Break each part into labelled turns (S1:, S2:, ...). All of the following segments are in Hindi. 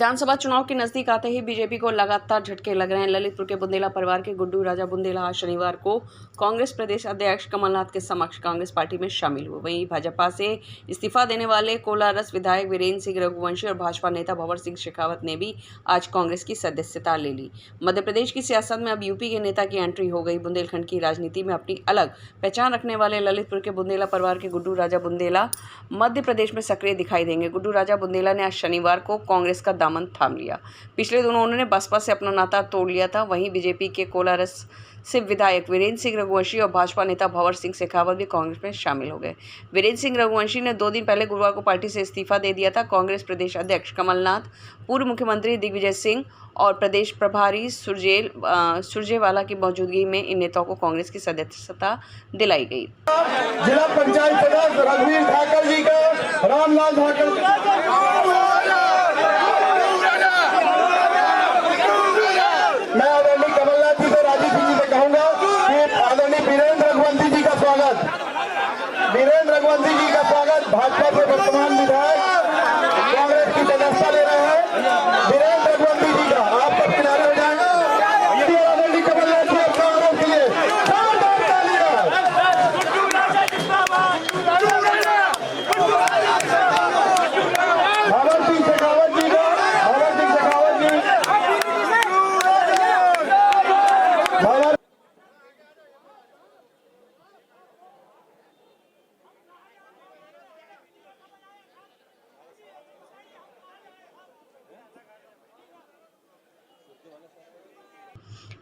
S1: विधानसभा चुनाव के नजदीक आते ही बीजेपी को लगातार झटके लग रहे हैं। ललितपुर के बुंदेला परिवार के गुड्डू राजा बुंदेला आज शनिवार को कांग्रेस प्रदेश अध्यक्ष कमलनाथ के समक्ष कांग्रेस पार्टी में शामिल हुए। वहीं भाजपा से इस्तीफा देने वाले कोलारस विधायक वीरेंद्र सिंह रघुवंशी और भाजपा नेता भंवर सिंह शेखावत ने भी आज कांग्रेस की सदस्यता ले ली। मध्य प्रदेश की सियासत में अब यूपी के नेता की एंट्री हो गई। बुंदेलखंड की राजनीति में अपनी अलग पहचान रखने वाले ललितपुर के बुंदेला परिवार के गुड्डू राजा बुंदेला मध्य प्रदेश में सक्रिय दिखाई देंगे। गुड्डू राजा बुंदेला ने आज शनिवार को कांग्रेस का दामन थाम लिया। पिछले दिनों उन्होंने बसपा से अपना नाता तोड़ लिया था। वहीं बीजेपी के कोलारस से विधायक वीरेंद्र सिंह रघुवंशी और भाजपा नेता भंवर सिंह शेखावत भी कांग्रेस में शामिल हो गए। वीरेंद्र सिंह रघुवंशी ने 2 दिन पहले गुरुवार को पार्टी से इस्तीफा दे दिया था। कांग्रेस प्रदेश अध्यक्ष कमलनाथ, पूर्व मुख्यमंत्री दिग्विजय सिंह और प्रदेश प्रभारी सुरजेवाला की मौजूदगी में इन नेताओं को कांग्रेस की सदस्यता दिलाई गई।
S2: जिला पंचायत सदस्य रघुवीर ठाकर जी का, रामलाल ठाकर, मैं आदरणीय कमलनाथ जी से राजीव सिंह जी से कहूंगा कि आदरणीय वीरेंद्र रघुवंशी जी का स्वागत, वीरेंद्र रघुवंशी जी का स्वागत। भाजपा से वर्तमान विधायक कांग्रेस की सदस्यता ले रहे हैं वीरेंद्र रघुवंशी जी का, आप सब किनारे हो जाएंगे। आदरणीय कमलनाथ जी और कांग्रेस के लिए भंवर सिंह शेखावत जी का, भंवर सिंह शेखावत जी, भंवर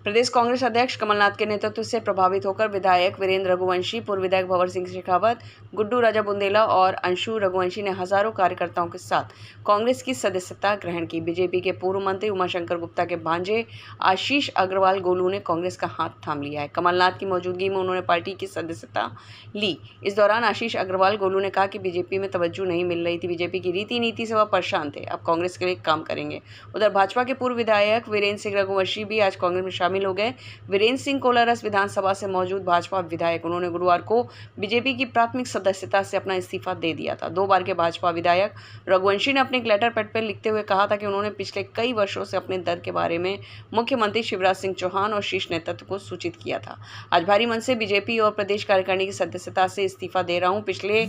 S1: प्रदेश कांग्रेस अध्यक्ष कमलनाथ के नेतृत्व से प्रभावित होकर विधायक वीरेंद्र रघुवंशी, पूर्व विधायक भंवर सिंह शेखावत, गुड्डू राजा बुंदेला और अंशु रघुवंशी ने हजारों कार्यकर्ताओं के साथ कांग्रेस की सदस्यता ग्रहण की। बीजेपी के पूर्व मंत्री उमाशंकर गुप्ता के भांजे आशीष अग्रवाल गोलू ने कांग्रेस का हाथ थाम लिया है। कमलनाथ की मौजूदगी में उन्होंने पार्टी की सदस्यता ली। इस दौरान आशीष अग्रवाल गोलू ने कहा कि बीजेपी में तवज्जो नहीं मिल रही थी, बीजेपी की रीति नीति से वह परेशान थे, अब कांग्रेस के लिए काम करेंगे। उधर भाजपा के पूर्व विधायक वीरेंद्र सिंह रघुवंशी भी आज कांग्रेस में शामिल हो गए। वीरेंद्र सिंह कोलारस विधानसभा से मौजूद भाजपा विधायक, उन्होंने गुरुवार को बीजेपी की प्राथमिक सदस्यता से अपना इस्तीफा दे दिया था। 2 बार के भाजपा विधायक रघुवंशी ने अपने एक लेटर पैड पर लिखते हुए कहा था कि उन्होंने पिछले कई वर्षों से अपने दर के बारे में मुख्यमंत्री शिवराज सिंह चौहान और शीर्ष नेतृत्व को सूचित किया था। आज भारी मन से बीजेपी और प्रदेश कार्यकारिणी की सदस्यता से इस्तीफा दे रहा हूं। पिछले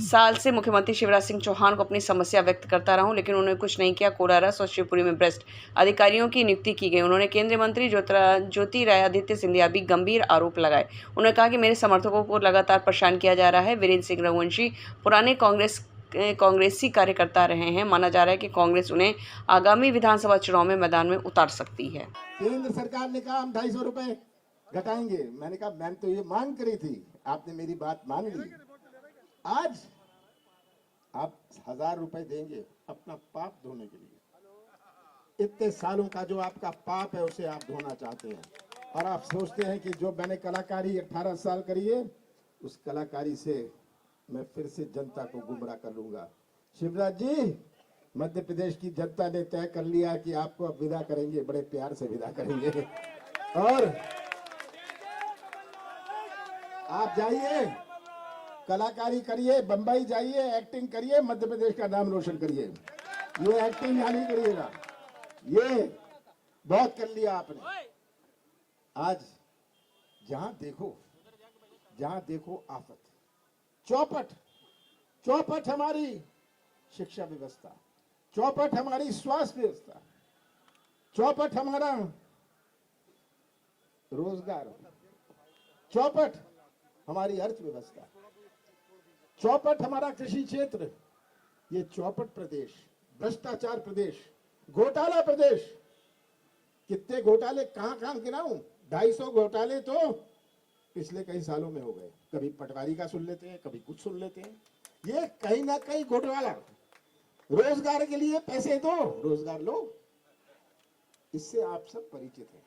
S1: साल से मुख्यमंत्री शिवराज सिंह चौहान को अपनी समस्या व्यक्त करता रहा हूं, लेकिन उन्होंने कुछ नहीं किया। कोलारस और शिवपुरी में भ्रष्ट अधिकारियों की नियुक्ति की गई। उन्होंने केंद्रीय मंत्री ज्योतिरादित्य सिंधिया भी गंभीर आरोप लगाए। उन्होंने कहा कि मेरे समर्थकों को लगातार परेशान किया जा रहा है। वीरेंद्र सिंह रघुवंशी पुराने कांग्रेसी कार्यकर्ता रहे हैं। माना जा रहा है कि कांग्रेस उन्हें आगामी विधानसभा चुनाव में मैदान में उतार सकती है।
S2: केंद्र सरकार ने कहा हम 250 रुपए घटाएंगे, मैंने कहा मैंने तो ये मांग करी थी, आपने मेरी बात मान ली। आज आप 1000 रुपए देंगे अपना पाप धोने के लिए। इतने सालों का जो आपका पाप है उसे आप धोना चाहते हैं, और आप सोचते हैं कि जो मैंने कलाकारी 18 साल करी है उस कलाकारी से मैं फिर से जनता को गुमराह कर लूंगा। शिवराज जी, मध्य प्रदेश की जनता ने तय कर लिया कि आपको अब विदा करेंगे, बड़े प्यार से विदा करेंगे, और आप जाइए, कलाकारी करिए, बंबई जाइए, एक्टिंग करिए, मध्य प्रदेश का नाम रोशन करिए। ये एक्टिंग यहाँ नहीं करिएगा, ये बहुत कर लिया आपने। आज जहां देखो आफत, चौपट हमारी शिक्षा व्यवस्था, चौपट हमारी स्वास्थ्य व्यवस्था, चौपट हमारा रोजगार, चौपट हमारी अर्थव्यवस्था, चौपट हमारा कृषि क्षेत्र। ये चौपट प्रदेश, भ्रष्टाचार प्रदेश, घोटाला प्रदेश। कितने घोटाले कहां गिनाऊं? 250 घोटाले तो पिछले कई सालों में हो गए। कभी पटवारी का सुन लेते हैं, कभी कुछ सुन लेते हैं। ये कहीं ना कहीं घोटाला। रोजगार के लिए पैसे दो, रोजगार लो, इससे आप सब परिचित हैं।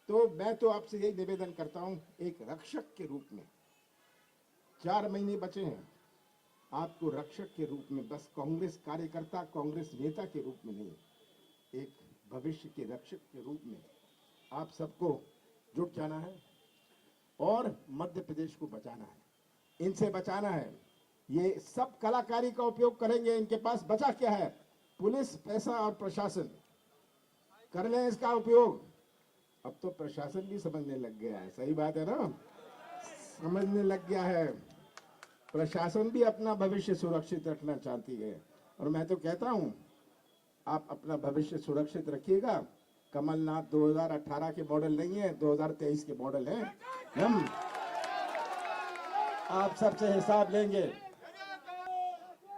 S2: तो मैं तो आपसे यही निवेदन करता हूं, एक रक्षक के रूप में, 4 महीने बचे हैं, आपको रक्षक के रूप में, बस कांग्रेस कार्यकर्ता, कांग्रेस नेता के रूप में नहीं, एक भविष्य के रक्षक के रूप में आप सबको जुट जाना है और मध्य प्रदेश को बचाना है, इनसे बचाना है। ये सब कलाकारी का उपयोग करेंगे, इनके पास बचा क्या है? पुलिस, पैसा और प्रशासन कर लें इसका उपयोग। अब तो प्रशासन भी समझने लग गया है, सही बात है ना, समझने लग गया है। प्रशासन भी अपना भविष्य सुरक्षित रखना चाहती है, और मैं तो कहता हूं आप अपना भविष्य सुरक्षित रखिएगा। कमलनाथ 2018 के मॉडल नहीं है, 2023 के मॉडल हैं। हम आप सबसे हिसाब लेंगे।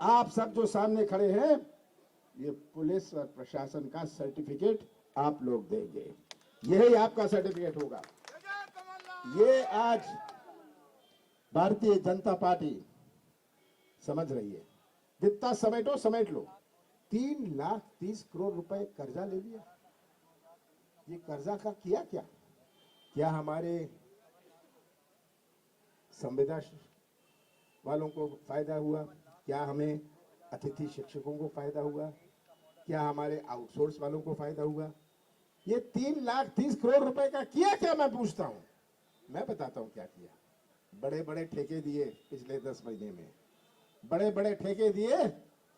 S2: आप सब जो सामने खड़े हैं, ये पुलिस और प्रशासन का सर्टिफिकेट आप लोग देंगे, यही आपका सर्टिफिकेट होगा। ये आज भारतीय जनता पार्टी समझ रही है। जितना समेटो समेट लो। 3,30,00,000 करोड़ रुपए कर्जा ले लिया। ये कर्जा का किया क्या? क्या हमारे संविदा वालों को फायदा हुआ? क्या हमें अतिथि शिक्षकों को फायदा हुआ? क्या हमारे आउटसोर्स वालों को फायदा हुआ? ये 3,30,00,000 करोड़ रुपए का किया क्या, मैं पूछता हूं। मैं बताता हूं क्या किया। बड़े बड़े ठेके दिए पिछले 10 महीने में, बड़े बड़े ठेके दिए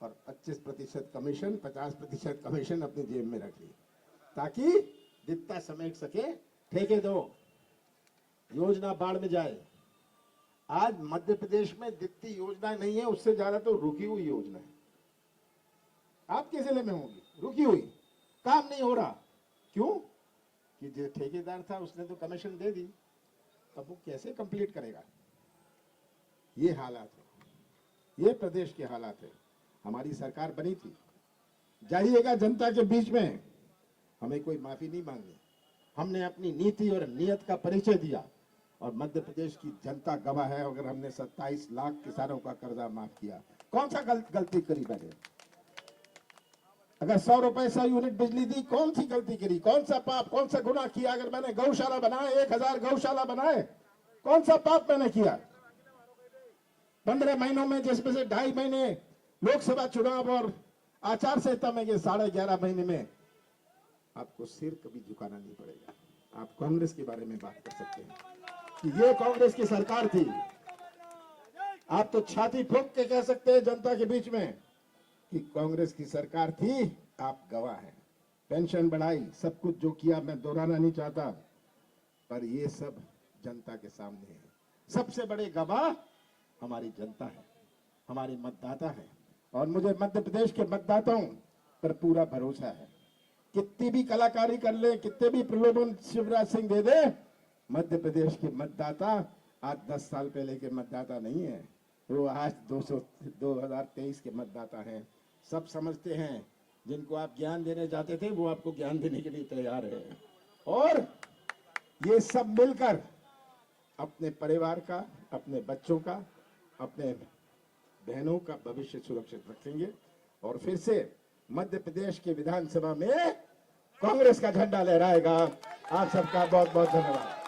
S2: और 25% कमीशन, 50% कमीशन अपनी जेब में रख ली, ताकि जितना समेट सके ठेके दो, योजना बाढ़ में जाए। आज मध्य प्रदेश में जितनी योजना नहीं है, उससे ज्यादा तो रुकी हुई योजना है। आपके जिले में होगी रुकी हुई, काम नहीं हो रहा। क्यों? कि जो ठेकेदार था उसने तो कमीशन दे दी, अब वो कैसे कंप्लीट करेगा? ये हालात है, ये प्रदेश के हालात है। हमारी सरकार बनी थी, जाइएगा जनता के बीच में, हमें कोई माफी नहीं मांगनी। हमने अपनी नीति और नियत का परिचय दिया, और मध्य प्रदेश की जनता गवाह है। अगर हमने 27 लाख किसानों का कर्जा माफ किया, कौन सा गलती करी मैंने? अगर 100 रुपए 100 यूनिट बिजली दी, कौन सी गलती करी? कौन सा पाप, कौन सा गुनाह किया? अगर मैंने गौशाला बनाए, 1000 गौशाला बनाए, कौन सा पाप मैंने किया? 15 महीनों में, जिसमें से 2.5 महीने लोकसभा चुनाव और आचार संहिता में, ये 11.5 महीने में आपको सिर कभी झुकाना नहीं पड़ेगा। आप कांग्रेस के बारे में बात कर सकते हैं कि ये कांग्रेस की सरकार थी। आप तो छाती ठोक के कह सकते हैं जनता के बीच में कि कांग्रेस की सरकार थी, आप गवाह हैं। पेंशन बढ़ाई, सब कुछ जो किया, मैं दोहराना नहीं चाहता, पर ये सब जनता के सामने है। सबसे बड़े गवाह हमारी जनता है, हमारे मतदाता है, और मुझे मध्य प्रदेश के मतदाताओं पर पूरा भरोसा है। कितनी भी कलाकारी कर ले, कितने भी प्रलोभन शिवराज सिंह दे दे, मध्य प्रदेश के मतदाता आज 10 साल पहले के मतदाता नहीं है, वो आज 2023 के मतदाता हैं। सब समझते हैं, जिनको आप ज्ञान देने जाते थे वो आपको ज्ञान देने के लिए तैयार है। और ये सब मिलकर अपने परिवार का, अपने बच्चों का, अपने बहनों का भविष्य सुरक्षित रखेंगे, और फिर से मध्य प्रदेश के विधानसभा में कांग्रेस का झंडा लहराएगा। आप सबका बहुत बहुत धन्यवाद।